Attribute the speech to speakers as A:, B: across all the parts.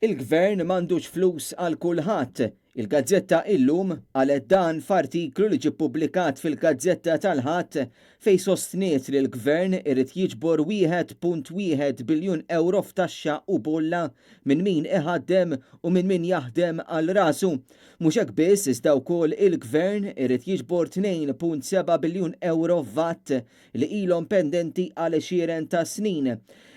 A: Il-Gvern m'għandux flus għal kulħadd. Il-Gazzetta Illum qalet dan f'artiklu li ġie ppubblikat fil-Gazzetta tal-Ħadd fejn sostniet li l-Gvern irid jiġbor 1.1 biljun euro f'taxxa u bolla minn min iħaddem u minn min jaħdem għal rasu. Mhux hekk biss iżda wkoll il-Gvern irid jiġbor 2.7 biljun euro VAT li ilhom pendenti għal xieren ta' snin.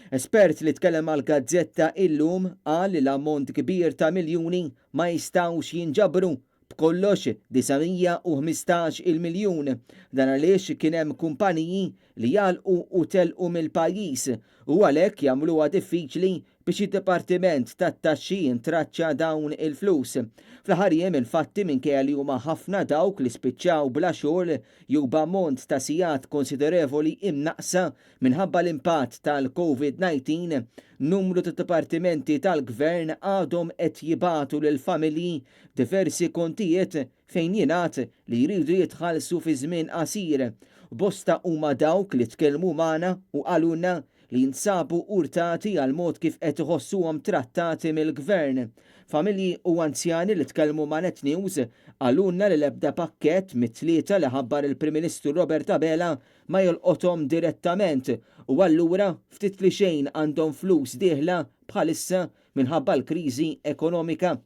A: Espert li tkellem għal Gazzetta Illum qal li l-ammont kbir ta' miljuni ma jistgħux jinġabru b'kollox 915 il-miljun. Dan għaliex kien hemm kumpaniji li jalqu u telqu mill-pajjiż u għalhekk jagħmluha diffiċli biex id-Dipartiment tat-Taxxi jintraċċa dawn il-flus. Fl-aħħar jiem il-fatti minkejja li huma ħafna dawk li spiċċaw bla xogħol jew b'ammont ta' sigħat konsiderevoli imnaqsa minħabba l-impatt tal-COVID-19, numru ta' dipartimenti tal-Gvern għadhom qed jibatu lil familji diversi kontijiet fejn jingħad li jridu jitħallsu fi żmien qasir. Bosta huma dawk li tkellmu magħna u qalulna li jinsabu urtati għal mod kif qed iħossuhom trattati mill-Gvern. Familji u anzjani li tkellmu ma' Net News għalunna li l-ebda pakkett mit-tlieta li ħabbar il-Prim Ministru Robert Abela ma jolqothom direttament u allura ftit li xejn għandhom flus dieħla bħalissa minħabba l-kriżi ekonomika.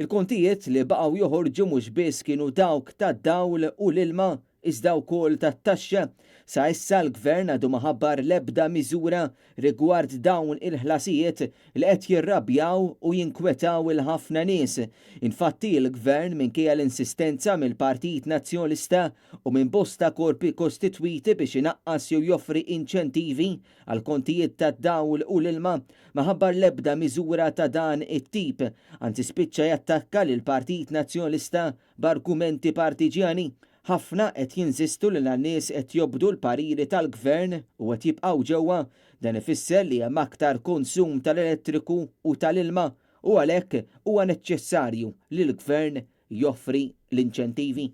A: Il-kontijiet li baqgħu joħorġu mhux biss kienu dawk tad-dawl u l-ilma iżda wkoll tat-taxxa. Sa issa l-Gvern għadu ma ħabbar l-ebda miżura rigward dawn il-ħlasijiet li qed jirrabjaw u jinkwetaw il-ħafna nies. Infatti l-Gvern minkejja l-insistenza mill-Partit Nazzjonalista u minn bosta korpi kostitwiti biex inaqqas jew joffri inċentivi għal kontijiet tad-dawl u l-ilma ma ħabbar l-ebda miżura ta' dan it-tip. Anzi spiċċa jattakka lil Partit Nazzjonalista b'argumenti partiġjani. Ħafna qed jinsistu li n-nies qed jobdu l-pariri tal-Gvern u qed jibqgħu ġewwa, dan ifisser li hemm aktar konsum tal-elettriku u tal-ilma u għalhekk huwa neċessarju li l-Gvern joffri l-inċentivi.